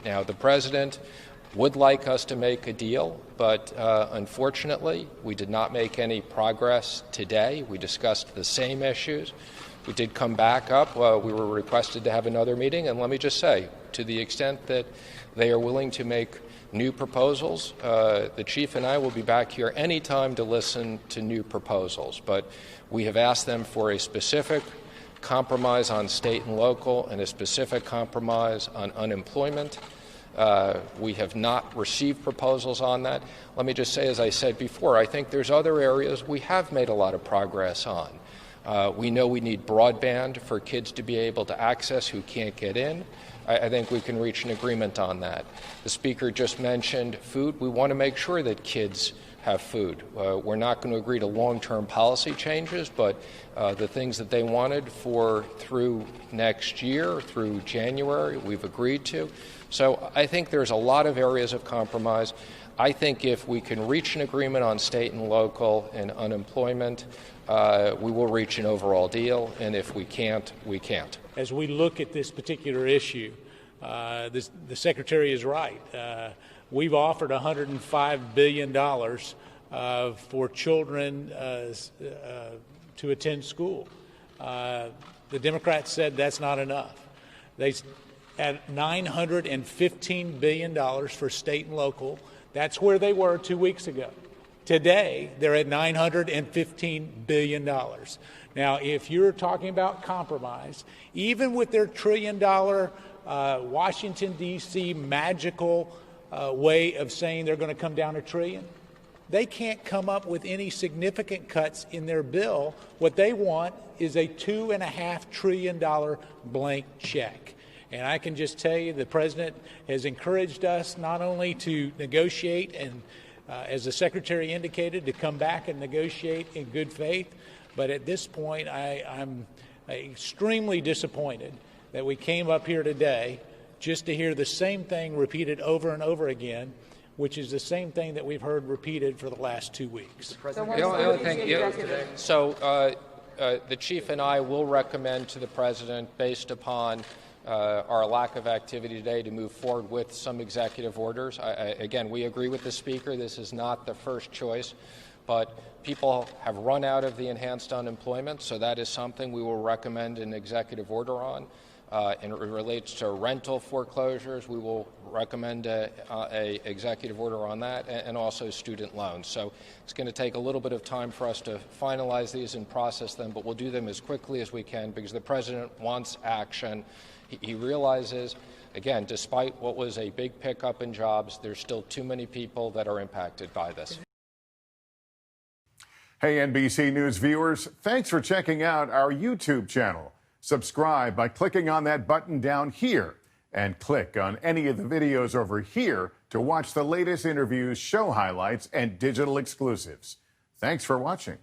Now, the president would like us to make a deal, but unfortunately, we did not make any progress today. We discussed the same issues. We did come back up. We were requested to have another meeting, and let me just say, to the extent that they are willing to make new proposals, the chief and I will be back here anytime to listen to new proposals. But we have asked them for a specific compromise on state and local and a specific compromise on unemployment. We have not received proposals on that. Let me just say, as I said before, I think there's other areas we have made a lot of progress on. We know we need broadband for kids to be able to access who can't get in. I think we can reach an agreement on that. The speaker just mentioned food. We want to make sure that kids have food. We're not going to agree to long-term policy changes, but the things that they wanted through next year, through January, we've agreed to. So I think there's a lot of areas of compromise. I think if we can reach an agreement on state and local and unemployment, we will reach an overall deal, and if we can't, we can't. As we look at this particular issue, the Secretary is right. We've offered $105 billion for children to attend school. The Democrats said that's not enough. They at $915 billion for state and local. That's where they were 2 weeks ago. Today, they're at $915 billion. Now, if you're talking about compromise, even with their $1 trillion Washington, D.C. magical way of saying they're going to come down $1 trillion, they can't come up with any significant cuts in their bill. What they want is a $2.5 trillion blank check. And I can just tell you the president has encouraged us not only to negotiate and, as the secretary indicated, to come back and negotiate in good faith, but at this point I'm extremely disappointed that we came up here today just to hear the same thing repeated over and over again, which is the same thing that we've heard repeated for the last 2 weeks. So the chief and I will recommend to the president, based upon our lack of activity today, to move forward with some executive orders. Again, we agree with the speaker. This is not the first choice, but people have run out of the enhanced unemployment, so that is something we will recommend an executive order on. And it relates to rental foreclosures. We will recommend a executive order on that, and also student loans. So it's going to take a little bit of time for us to finalize these and process them, but we'll do them as quickly as we can because the president wants action. He realizes, again, despite what was a big pickup in jobs, there's still too many people that are impacted by this. Hey, NBC News viewers, thanks for checking out our YouTube channel. Subscribe by clicking on that button down here and click on any of the videos over here to watch the latest interviews, show highlights, and digital exclusives. Thanks for watching.